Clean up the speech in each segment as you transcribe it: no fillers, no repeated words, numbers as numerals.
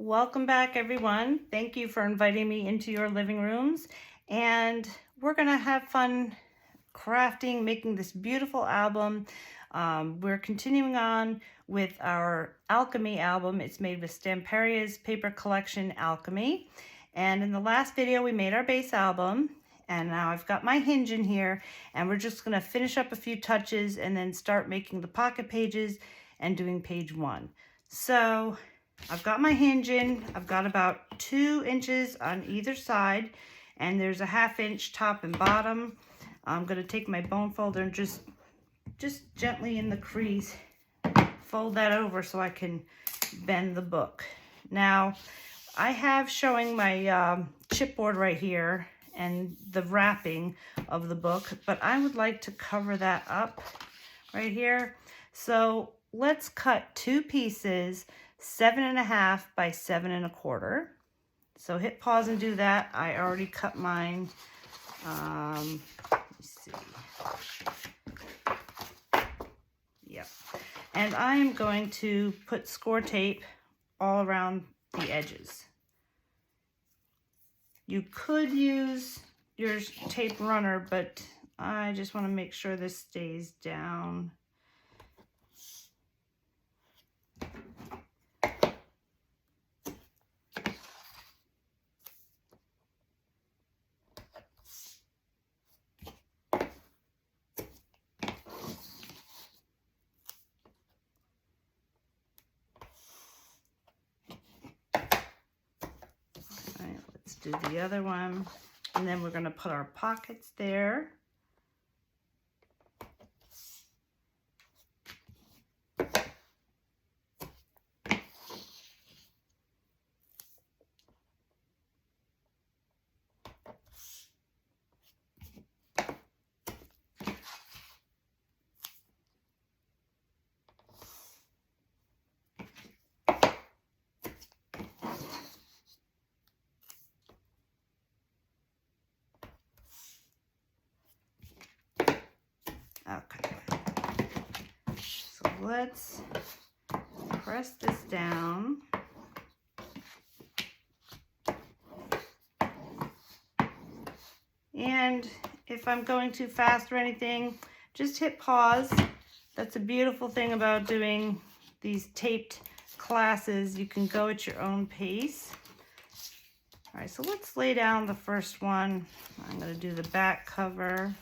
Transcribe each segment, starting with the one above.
Welcome back, everyone. Thank you for inviting me into your living rooms. And we're gonna have fun crafting, making this beautiful album. We're continuing on with our Alchemy album. It's made with Stamparia's paper collection, Alchemy. And in the last video, we made our base album. And now I've got my hinge in here, and we're just gonna finish up a few touches and then start making the pocket pages and doing page 1. So I've got my hinge in. I've got about 2 inches on either side, and there's a 1/2 inch top and bottom. I'm gonna take my bone folder and just gently in the crease, fold that over so I can bend the book. Now, I have showing my chipboard right here and the wrapping of the book, but I would like to cover that up right here. So let's cut 2 pieces, 7.5 by 7.25. So hit pause and do that. I already cut mine. Let me see. Yep. And I am going to put score tape all around the edges. You could use your tape runner, but I just want to make sure this stays down. Do the other one, and then we're going to put our pockets there. Okay, so let's press this down. And if I'm going too fast or anything, just hit pause. That's a beautiful thing about doing these taped classes. You can go at your own pace. All right, so let's lay down the first one. I'm going to do the back cover.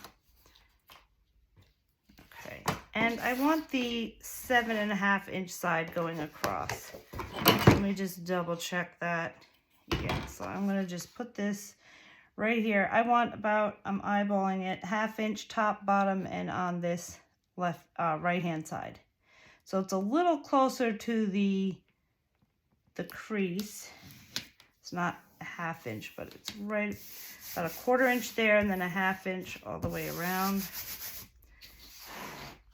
And I want the 7.5 inch side going across. Let me just double check that. Yeah, so I'm gonna just put this right here. I want about, I'm eyeballing it, 1/2 inch top, bottom, and on this left, right hand side. So it's a little closer to the crease. It's not a 1/2 inch, but it's right about 1/4 inch there, and then a 1/2 inch all the way around.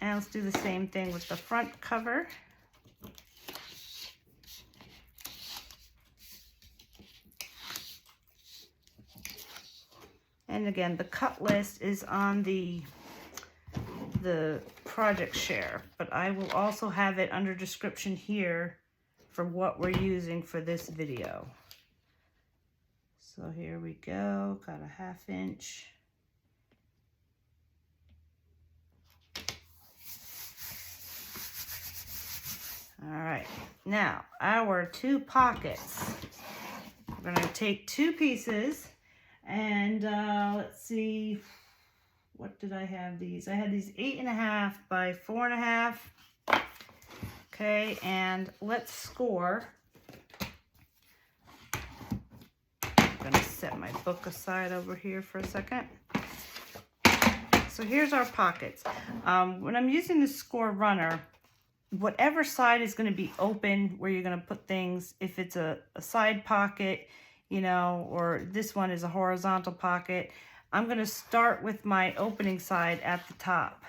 And let's do the same thing with the front cover. And again, the cut list is on the project share, but I will also have it under description here for what we're using for this video. So here we go, got a 1/2 inch. All right, now our 2 pockets. We're gonna take 2 pieces, and let's see, what did I have these? I had these 8.5 by 4.5. Okay, and let's score. I'm gonna set my book aside over here for a second. So here's our pockets. When I'm using the score runner, whatever side is going to be open where you're going to put things, if it's a side pocket, you know, or this one is a horizontal pocket, I'm going to start with my opening side at the top.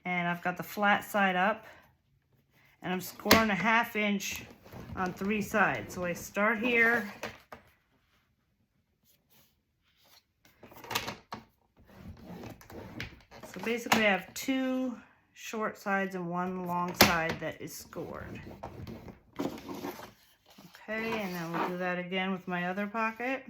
And I've got the flat side up, and I'm scoring a 1/2 inch on 3 sides. So I start here. So basically I have 2 short sides and 1 long side that is scored. Okay, and then we'll do that again with my other pocket.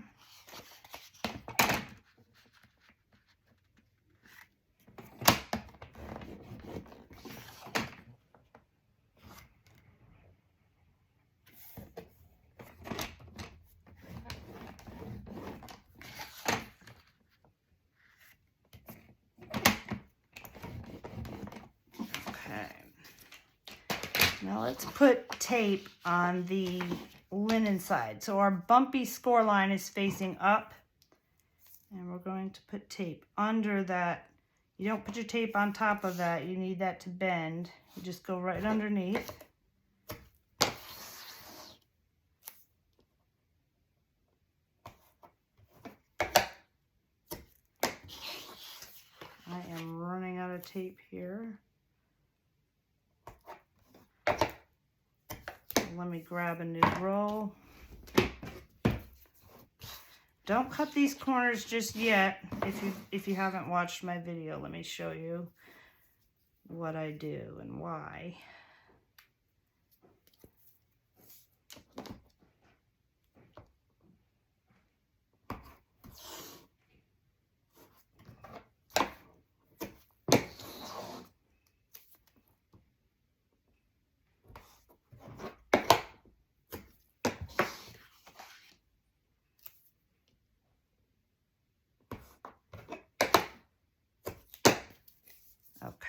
Now let's put tape on the linen side. So our bumpy score line is facing up, and we're going to put tape under that. You don't put your tape on top of that. You need that to bend. You just go right underneath. I am running out of tape here. Let me grab a new roll. Don't cut these corners just yet. If you haven't watched my video, let me show you what I do and why.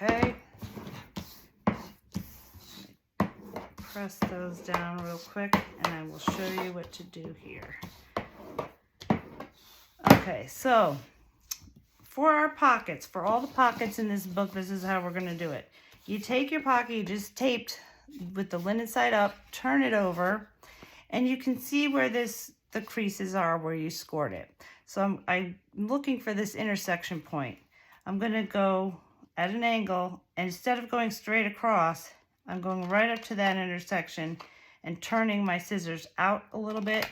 Okay, press those down real quick and I will show you what to do here. Okay, so for our pockets, for all the pockets in this book, this is how we're going to do it. You take your pocket, you just taped with the linen side up, turn it over, and you can see where the creases are where you scored it. So I'm looking for this intersection point. I'm going to go at an angle, and instead of going straight across, I'm going right up to that intersection and turning my scissors out a little bit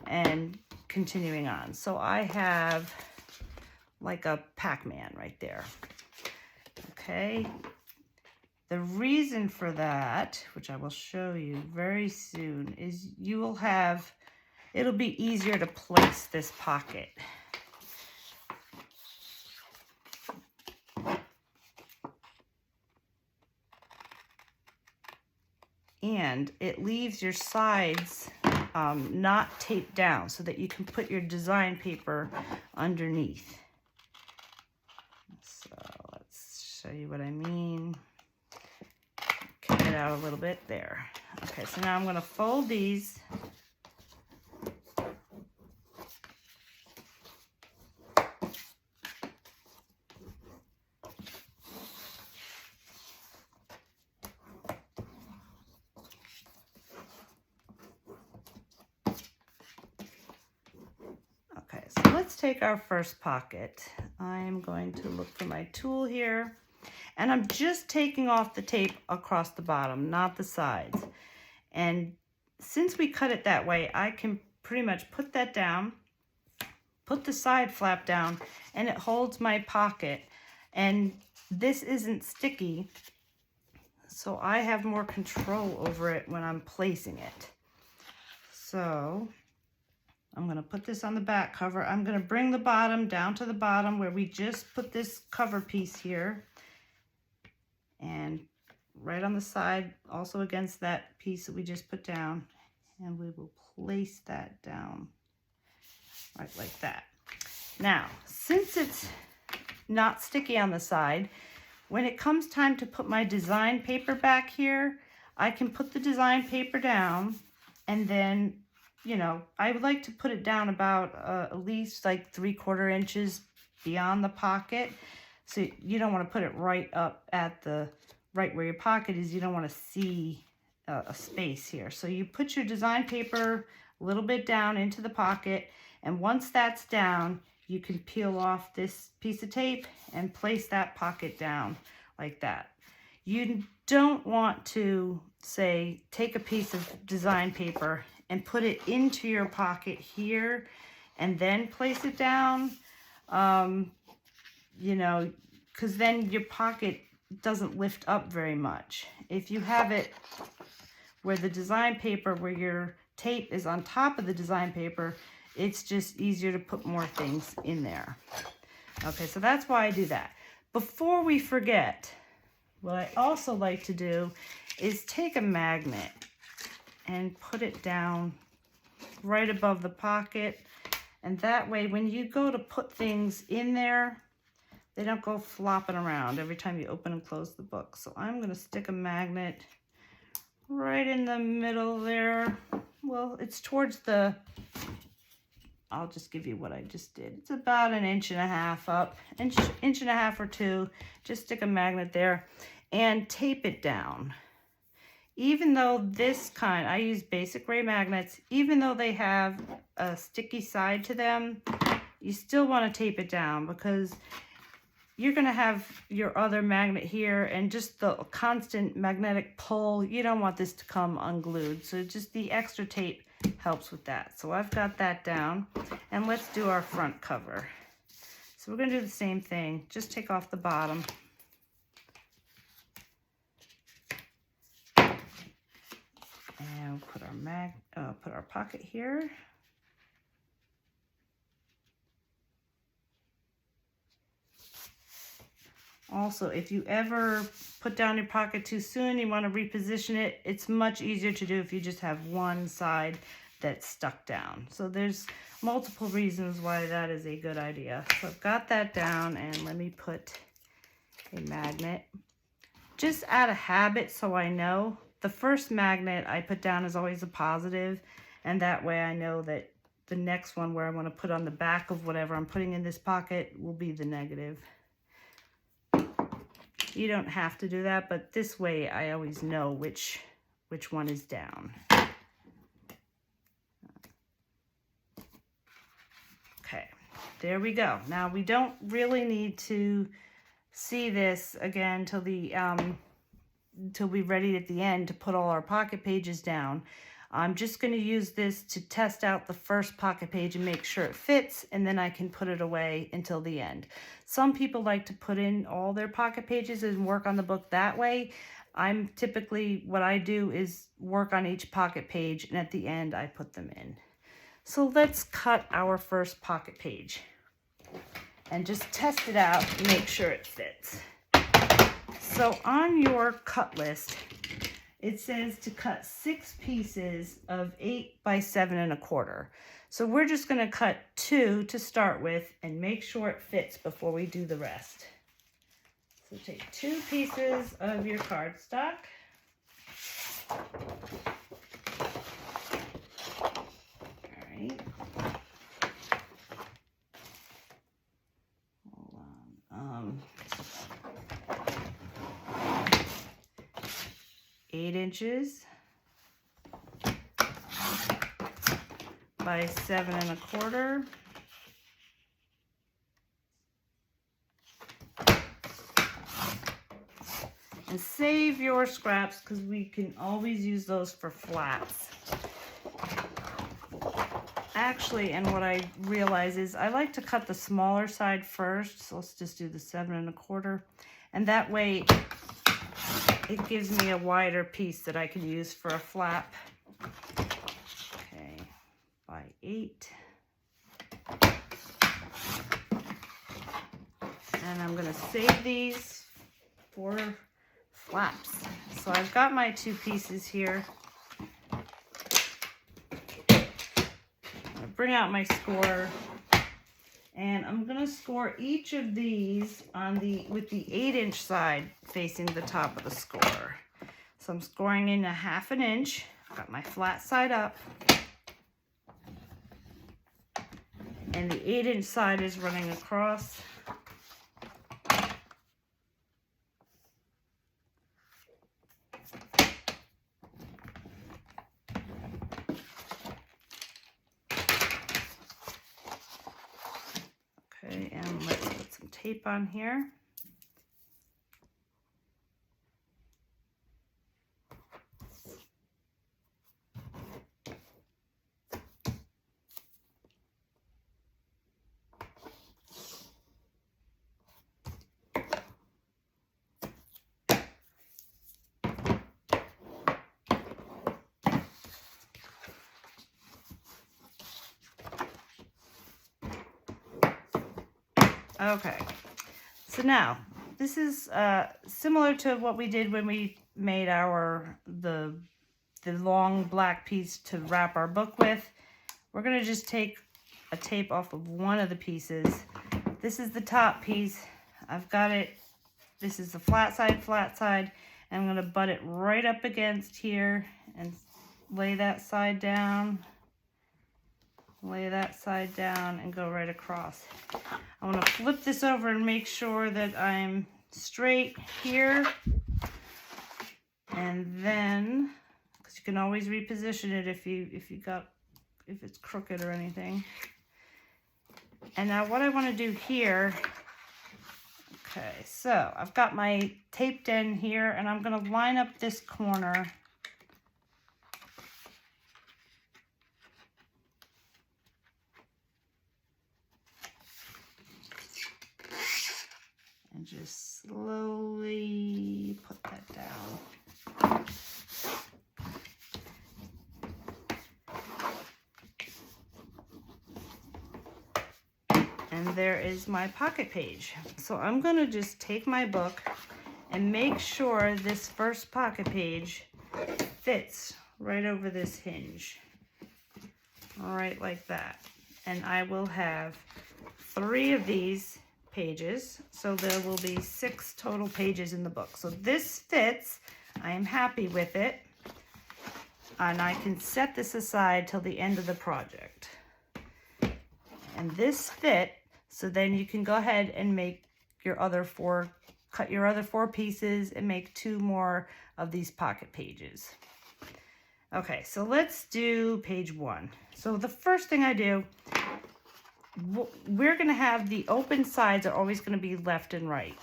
and continuing on. So I have like a Pac-Man right there. Okay. The reason for that, which I will show you very soon, is it'll be easier to place this pocket. And it leaves your sides not taped down so that you can put your design paper underneath. So let's show you what I mean. Kick it out a little bit there. Okay, so now I'm going to fold these. So let's take our first pocket. I'm going to look for my tool here, and I'm just taking off the tape across the bottom, not the sides. And since we cut it that way, I can pretty much put that down, put the side flap down, and it holds my pocket. And this isn't sticky, so I have more control over it when I'm placing it. So I'm going to put this on the back cover. I'm going to bring the bottom down to the bottom where we just put this cover piece here. And right on the side, also against that piece that we just put down. And we will place that down right like that. Now, since it's not sticky on the side, when it comes time to put my design paper back here, I can put the design paper down, and then I would like to put it down about at least like 3/4 inches beyond the pocket. So you don't want to put it right up at right where your pocket is. You don't want to see a space here. So you put your design paper a little bit down into the pocket. And once that's down, you can peel off this piece of tape and place that pocket down like that. You don't want to, say, take a piece of design paper and put it into your pocket here and then place it down, because then your pocket doesn't lift up very much. If you have it where the design paper, where your tape is on top of the design paper, it's just easier to put more things in there. Okay, so that's why I do that. Before we forget, what I also like to do is take a magnet and put it down right above the pocket. And that way, when you go to put things in there, they don't go flopping around every time you open and close the book. So I'm going to stick a magnet right in the middle there. Well, it's towards the, I'll just give you what I just did. It's about 1.5 inches up, inch and a half or 2. Just stick a magnet there and tape it down. Even though this kind, I use basic ray magnets, even though they have a sticky side to them, you still want to tape it down because you're going to have your other magnet here and just the constant magnetic pull. You don't want this to come unglued. So just the extra tape helps with that. So I've got that down, and let's do our front cover. So we're going to do the same thing. Just take off the bottom. And put our pocket here. Also, if you ever put down your pocket too soon, you want to reposition it, it's much easier to do if you just have one side that's stuck down. So there's multiple reasons why that is a good idea. So I've got that down, and let me put a magnet. Just out of habit, so I know. The first magnet I put down is always a positive, and that way I know that the next one where I want to put on the back of whatever I'm putting in this pocket will be the negative. You don't have to do that, but this way I always know which one is down. Okay, there we go. Now we don't really need to see this again till we're ready at the end to put all our pocket pages down. I'm just going to use this to test out the first pocket page and make sure it fits, and then I can put it away until the end. Some people like to put in all their pocket pages and work on the book that way. I'm typically, what I do is work on each pocket page, and at the end I put them in. So let's cut our first pocket page and just test it out and make sure it fits. So on your cut list, it says to cut 6 pieces of 8 by 7 1/4. So we're just going to cut 2 to start with and make sure it fits before we do the rest. So take 2 pieces of your cardstock. All right. Hold on. 8 inches by 7 1/4. And save your scraps because we can always use those for flats. Actually, and what I realize is I like to cut the smaller side first. So let's just do the 7 1/4. And that way it gives me a wider piece that I can use for a flap. Okay, by 8. And I'm going to save these for flaps. So I've got my 2 pieces here. I'm going to bring out my score. And I'm going to score each of these with the 8-inch side facing the top of the score. So I'm scoring in 1/2 inch. Got my flat side up. And the 8-inch side is running across. Okay, and let's put some tape on here. Okay, so now this is similar to what we did when we made the long black piece to wrap our book with. We're gonna just take a tape off of one of the pieces. This is the top piece. I've got it. This is the flat side. And I'm gonna butt it right up against here and lay that side down. Lay that side down and go right across. I want to flip this over and make sure that I'm straight here. And then, because you can always reposition it if it's crooked or anything. And now what I want to do here, okay, so I've got my taped in here and I'm going to line up this corner. And just slowly put that down. And there is my pocket page. So I'm gonna just take my book and make sure this first pocket page fits right over this hinge. All right, like that. And I will have 3 of these pages, so there will be 6 total pages in the book. So this fits. I am happy with it, and I can set this aside till the end of the project. And this fit, so then you can go ahead and make your other 4, cut your other 4 pieces and make 2 more of these pocket pages. Okay, so let's do page 1. So the first thing I do, we're going to have the open sides are always going to be left and right.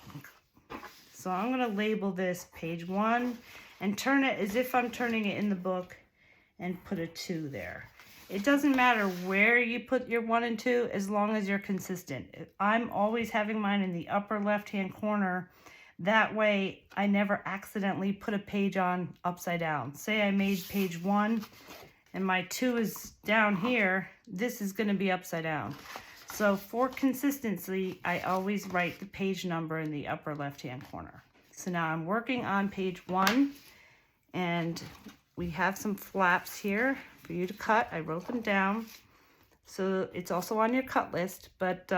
So I'm going to label this page 1 and turn it as if I'm turning it in the book and put a 2 there. It doesn't matter where you put your 1 and 2 as long as you're consistent. I'm always having mine in the upper left-hand corner. That way I never accidentally put a page on upside down. Say I made page 1 and my 2 is down here, this is going to be upside down. So for consistency, I always write the page number in the upper left-hand corner. So now I'm working on page 1, and we have some flaps here for you to cut. I wrote them down, so it's also on your cut list, but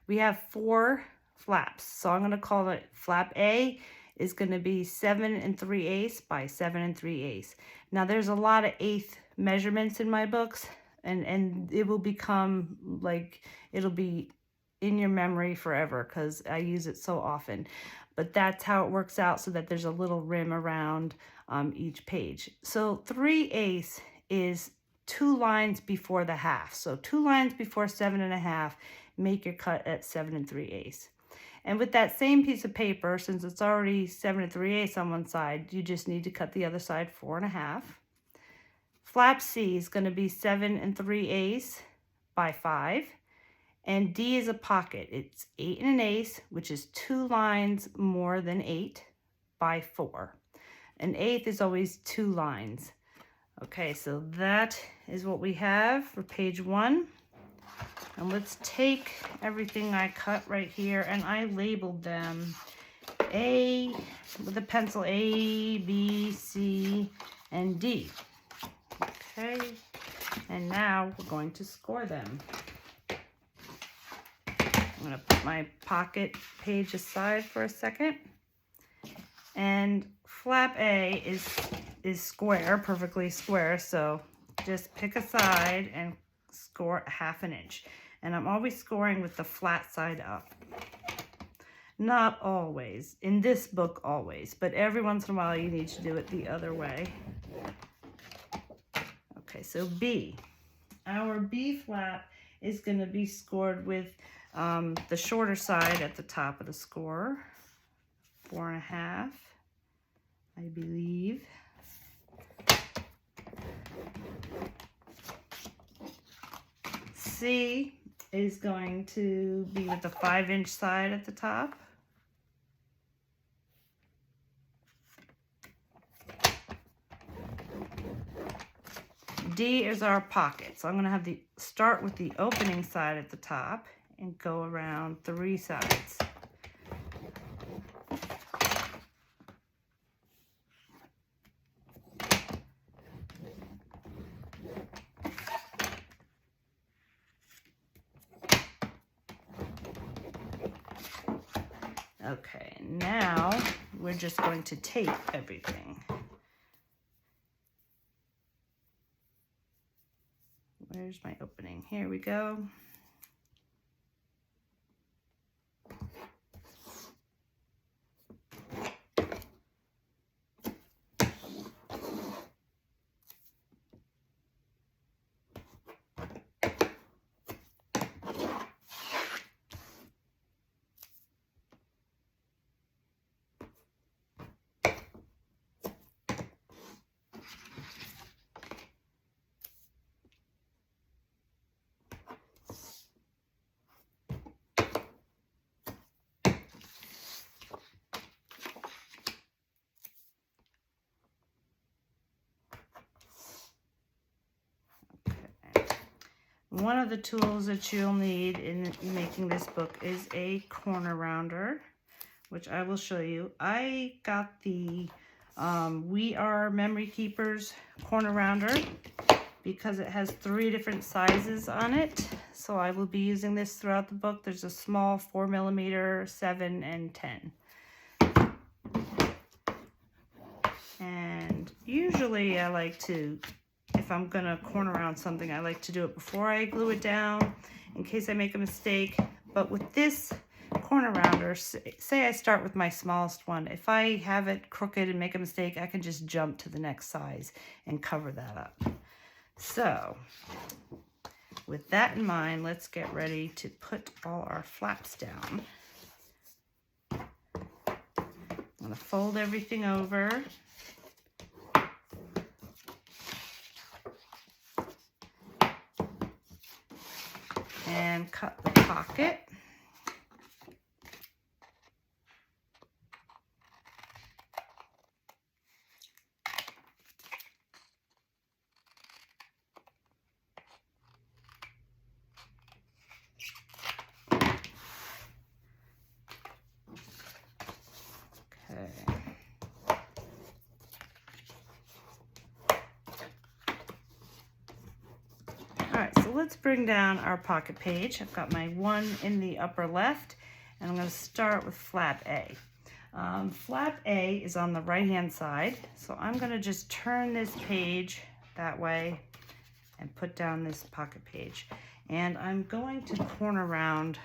we have 4 flaps. So I'm going to call it flap A is going to be 7 3/8 by 7 3/8. Now there's a lot of 1/8 measurements in my books. And it will become like, it'll be in your memory forever because I use it so often. But that's how it works out, so that there's a little rim around each page. So 3/8 is 2 lines before the half. So 2 lines before 7 1/2, make your cut at 7 3/8. And with that same piece of paper, since it's already 7 3/8 on one side, you just need to cut the other side 4 1/2. Flap C is going to be 7 3/8 by 5. And D is a pocket. It's 8 1/8, which is 2 lines more than 8 by 4. An 1/8 is always 2 lines. Okay, so that is what we have for page 1. And let's take everything I cut right here, and I labeled them A with a pencil, A, B, C, and D. Okay, and now we're going to score them. I'm going to put my pocket page aside for a second. And flap A is square, perfectly square, so just pick a side and score 1/2 inch. And I'm always scoring with the flat side up. Not always. In this book, always. But every once in a while, you need to do it the other way. Okay, so B. Our B flap is going to be scored with the shorter side at the top of the score. 4 1/2, I believe. C is going to be with the 5-inch side at the top. D is our pocket. So I'm going to have start with the opening side at the top and go around 3 sides. Okay, now we're just going to tape everything. Where's my opening? Here we go. One of the tools that you'll need in making this book is a corner rounder, which I will show you. I got the We Are Memory Keepers corner rounder because it has 3 different sizes on it. So I will be using this throughout the book. There's a small 4mm, 7, and 10. And usually I like to, if I'm gonna corner round something, I like to do it before I glue it down in case I make a mistake. But with this corner rounder, say I start with my smallest one, if I have it crooked and make a mistake, I can just jump to the next size and cover that up. So with that in mind, let's get ready to put all our flaps down. I'm gonna fold everything over. And cut the pocket. Okay. All right, so let's bring down our pocket page. I've got my one in the upper left, and I'm going to start with flap A. Flap A is on the right-hand side, so I'm going to just turn this page that way and put down this pocket page. And I'm going to corner round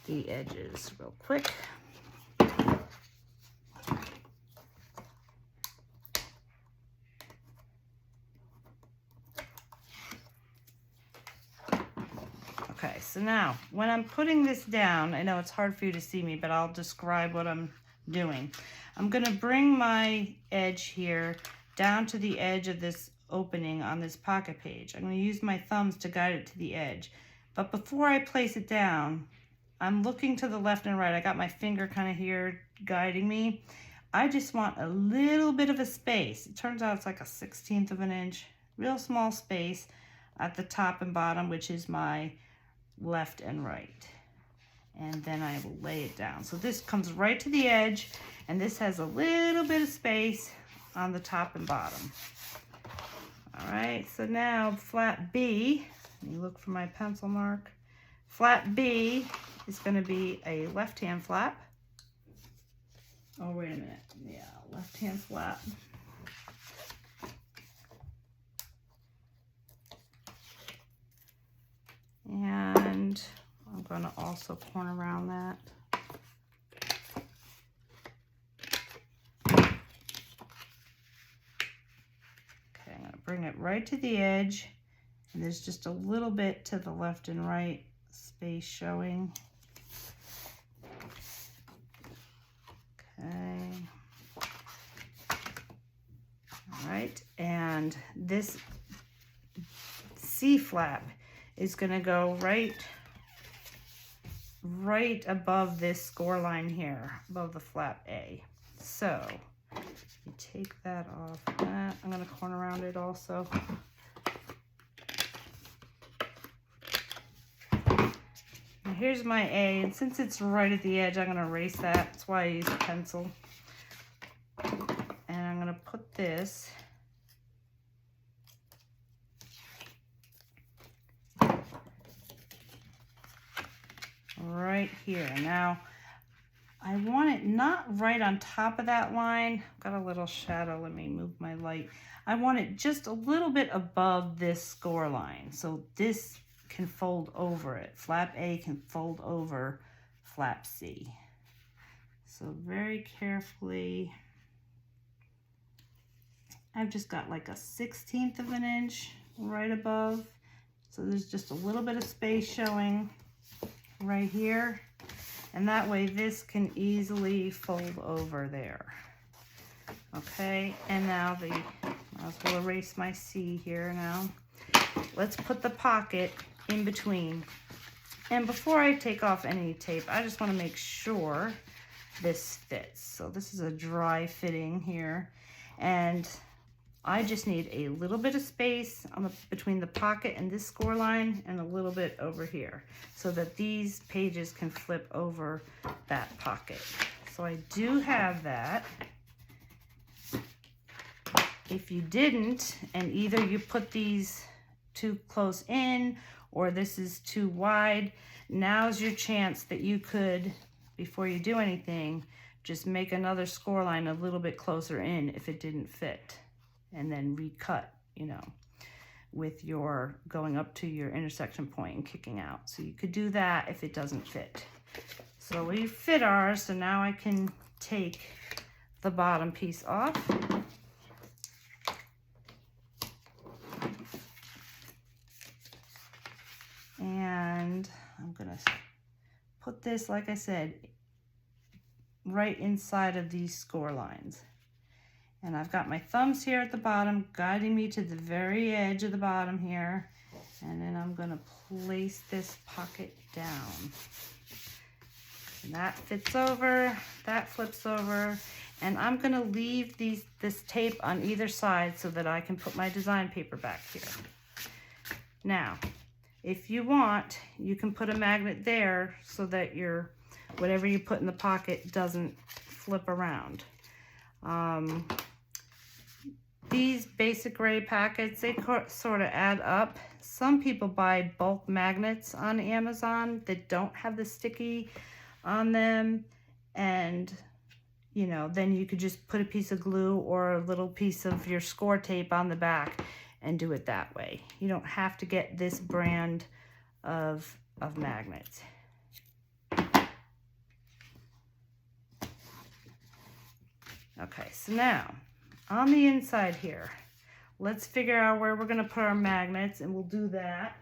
the edges real quick. Okay, so now when I'm putting this down, I know it's hard for you to see me, but I'll describe what I'm doing. I'm going to bring my edge here down to the edge of this opening on this pocket page. I'm going to use my thumbs to guide it to the edge. But before I place it down, I'm looking to the left and right. I got my finger kind of here guiding me. I just want a little bit of a space. It turns out it's like a 1/16 of an inch, real small space at the top and bottom, which is my left and right. And then I will lay it down. So this comes right to the edge, and this has a little bit of space on the top and bottom. All right, so now flap B, let me look for my pencil mark. Flap B is going to be a left-hand flap. Oh, wait a minute. Yeah, left-hand flap. And I'm going to also corner around that. Okay, I'm going to bring it right to the edge, and there's just a little bit to the left and right space showing. Okay. All right, and this C flap is going to go right above this score line here, above the flap A. So you take that off. I'm going to corner around it also. here's my A, and since it's right at the edge, I'm going to erase that. That's why I use a pencil. And I'm going to put this right here. Now, I want it not right on top of that line. I've got a little shadow. Let me move my light. I want it just a little bit above this score line. So this can fold over it. Flap A can fold over flap C. So very carefully, I've just got like a 1/16 of an inch right above. So there's just a little bit of space showing right here. And that way this can easily fold over there. Okay, and now I'll erase my C here now. Let's put the pocket in between. And before I take off any tape, I just want to make sure this fits. So this is a dry fitting here. And I just need a little bit of space between the pocket and this score line, and a little bit over here, so that these pages can flip over that pocket. So I do have that. If you didn't, and either you put these too close in or this is too wide, now's your chance that you could, before you do anything, just make another score line a little bit closer in if it didn't fit, and then recut, you know, with your going up to your intersection point and kicking out. So you could do that if it doesn't fit. So we fit ours, so now I can take the bottom piece off. And I'm gonna put this, like I said, right inside of these score lines. And I've got my thumbs here at the bottom, guiding me to the very edge of the bottom here. And then I'm gonna place this pocket down. And that fits over, that flips over. And I'm gonna leave this tape on either side so that I can put my design paper back here. Now, if you want, you can put a magnet there so that whatever you put in the pocket doesn't flip around. These basic gray packets, they sort of add up. Some people buy bulk magnets on Amazon that don't have the sticky on them, and you know, then you could just put a piece of glue or a little piece of your score tape on the back and do it that way. You don't have to get this brand of magnets. Okay, so now on the inside here, let's figure out where we're gonna put our magnets, and we'll do that.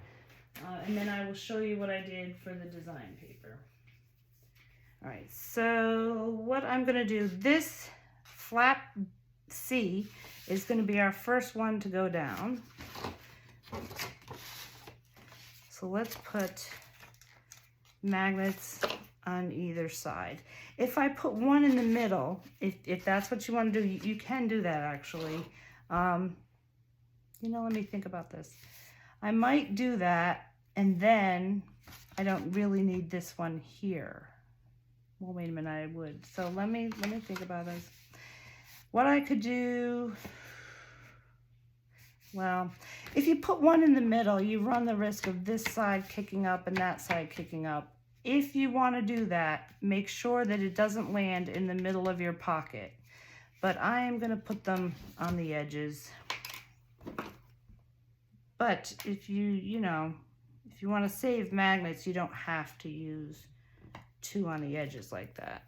And then I will show you what I did for the design paper. All right, so what I'm gonna do, this flap C is gonna be our first one to go down. So let's put magnets on either side. If I put one in the middle, if that's what you want to do, you can do that actually. You know, let me think about this. I might do that, and then I don't really need this one here. Well, wait a minute, I would. So let me think about this. What I could do, well, if you put one in the middle, you run the risk of this side kicking up and that side kicking up. If you want to do that, make sure that it doesn't land in the middle of your pocket. But I am going to put them on the edges. But if you want to save magnets, you don't have to use two on the edges like that.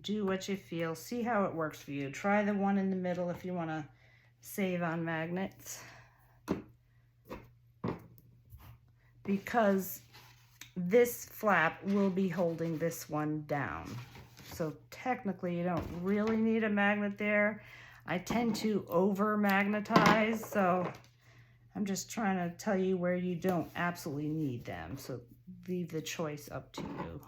Do what you feel. See how it works for you. Try the one in the middle if you want to save on magnets. Because this flap will be holding this one down. So technically you don't really need a magnet there. I tend to over magnetize, so I'm just trying to tell you where you don't absolutely need them. So leave the choice up to you.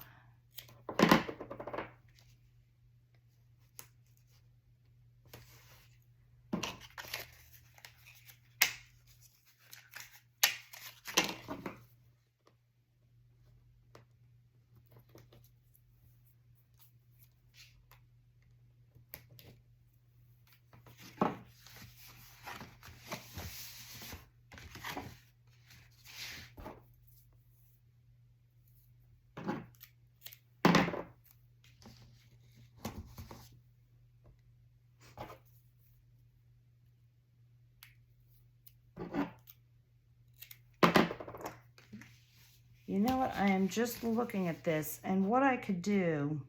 you know what? I am just looking at this, and what I could do,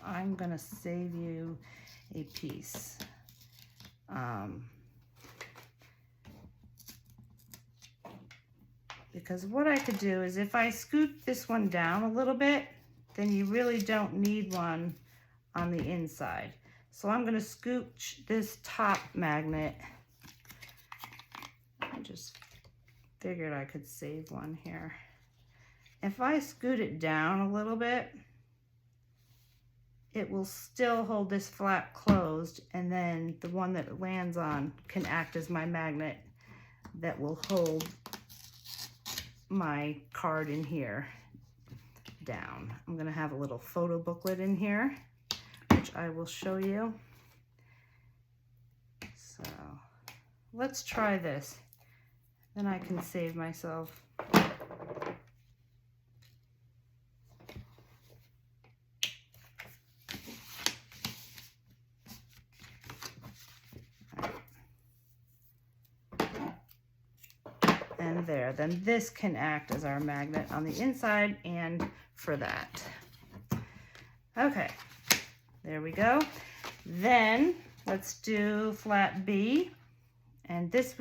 I'm gonna save you a piece. Because what I could do is if I scoot this one down a little bit, then you really don't need one on the inside. So I'm gonna scooch this top magnet. I just figured I could save one here. If I scoot it down a little bit, it will still hold this flap closed, and then the one that it lands on can act as my magnet that will hold my card in here down. I'm going to have a little photo booklet in here, which I will show you. So let's try this. Then I can save myself. And there, then this can act as our magnet on the inside and for that. Okay, there we go. Then let's do flat B. And this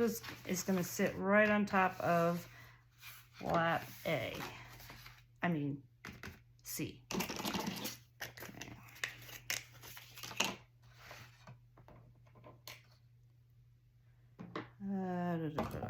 is going to sit right on top of flap A. I mean, C. Okay. Here we go.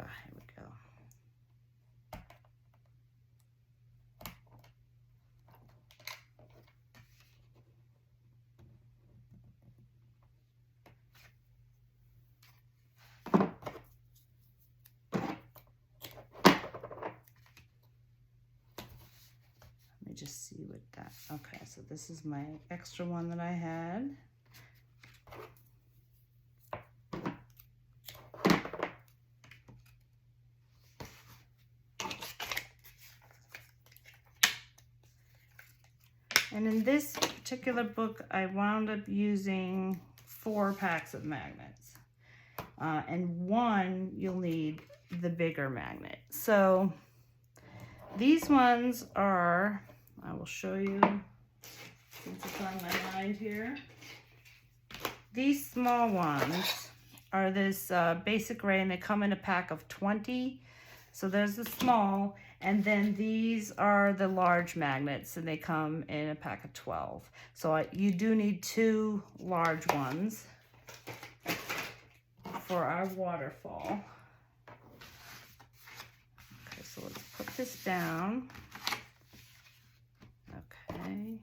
Just see what that, okay, so this is my extra one that I had. And in this particular book, I wound up using 4 packs of magnets. And one, you'll need the bigger magnet. So these ones are, I will show you, since it's on my mind here. These small ones are this basic gray, and they come in a pack of 20. So there's the small, and then these are the large magnets, and they come in a pack of 12. So you do need 2 large ones for our waterfall. Okay, so let's put this down. Okay.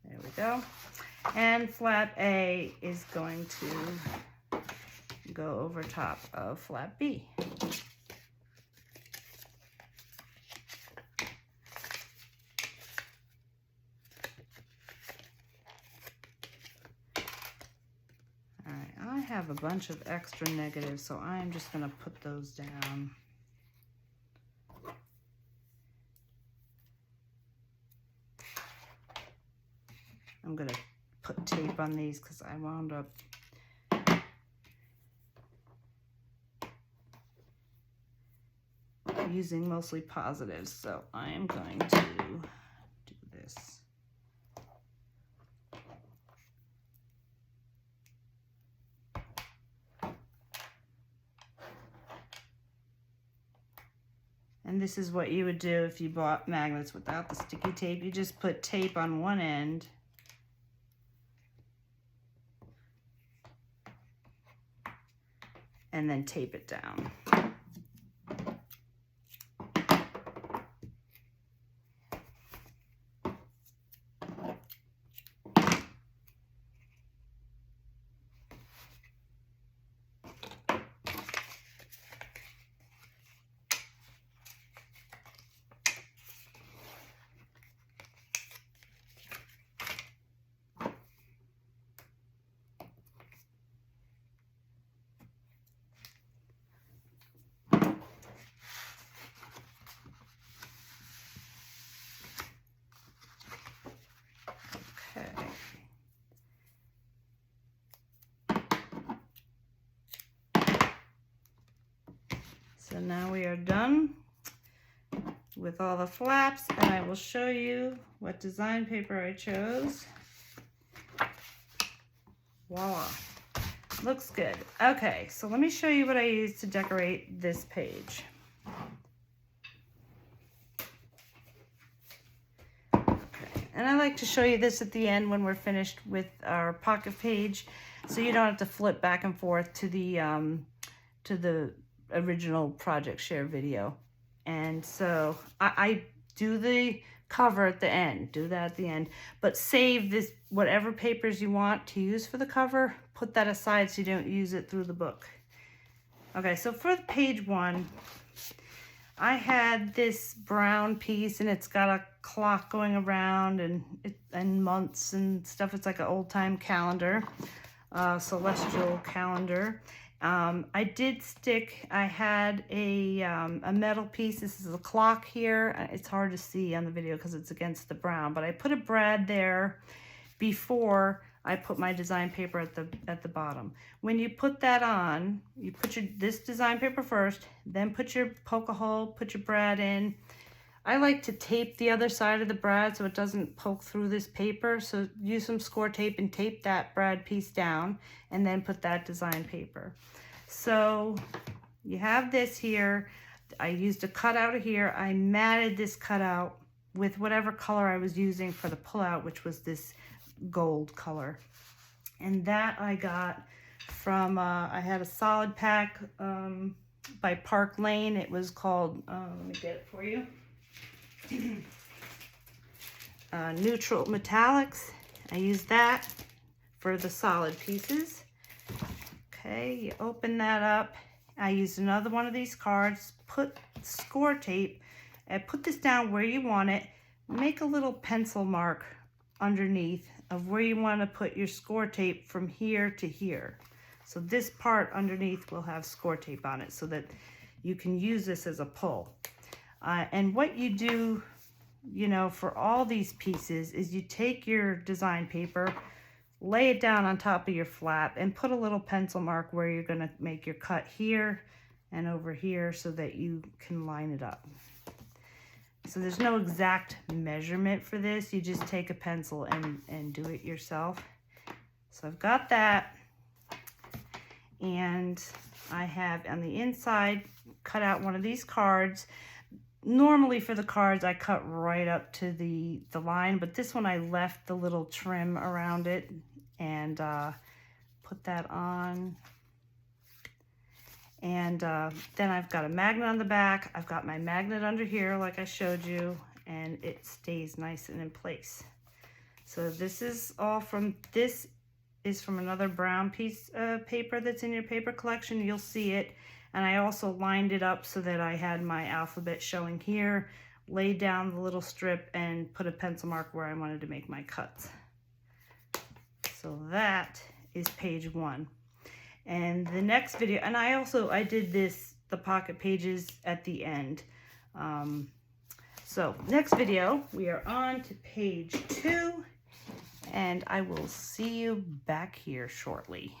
There we go. And flap A is going to go over top of flap B. I have a bunch of extra negatives, so I'm just going to put those down. I'm going to put tape on these because I wound up using mostly positives, so I am going to do this. And this is what you would do if you bought magnets without the sticky tape. You just put tape on one end and then tape it down. So now we are done with all the flaps, and I will show you what design paper I chose. Voila. Looks good. Okay, so let me show you what I used to decorate this page. Okay, and I like to show you this at the end when we're finished with our pocket page, so you don't have to flip back and forth to the original project share video. And so I do the cover at the end, do that at the end, but save this, whatever papers you want to use for the cover, put that aside so you don't use it through the book. Okay, so for page 1, I had this brown piece, and it's got a clock going around and months and stuff. It's like an old-time calendar, celestial calendar. I did stick, I had a metal piece. This is a clock here. It's hard to see on the video because it's against the brown, but I put a brad there before I put my design paper at the bottom. When you put that on, you put this design paper first, then poke a hole, put your brad in. I like to tape the other side of the brad so it doesn't poke through this paper. So use some score tape and tape that brad piece down, and then put that design paper. So you have this here. I used a cutout here. I matted this cutout with whatever color I was using for the pullout, which was this gold color. And that I got from, I had a solid pack by Park Lane. It was called, let me get it for you. Neutral Metallics. I used that for the solid pieces. Okay, you open that up. I used another one of these cards, put score tape, and put this down where you want it. Make a little pencil mark underneath of where you want to put your score tape from here to here. So this part underneath will have score tape on it so that you can use this as a pull. And what you do, you know, for all these pieces is you take your design paper, lay it down on top of your flap, and put a little pencil mark where you're going to make your cut here and over here so that you can line it up. So there's no exact measurement for this. You just take a pencil and do it yourself. So I've got that. And I have on the inside cut out one of these cards. Normally for the cards, I cut right up to the line, but this one I left the little trim around it and put that on. And then I've got a magnet on the back. I've got my magnet under here like I showed you, and it stays nice and in place. So this is all from, this is from another brown piece of paper that's in your paper collection. You'll see it. And I also lined it up so that I had my alphabet showing here, laid down the little strip, and put a pencil mark where I wanted to make my cuts. So that is page 1. And the next video, and I did the pocket pages at the end. So next video, we are on to page 2, and I will see you back here shortly.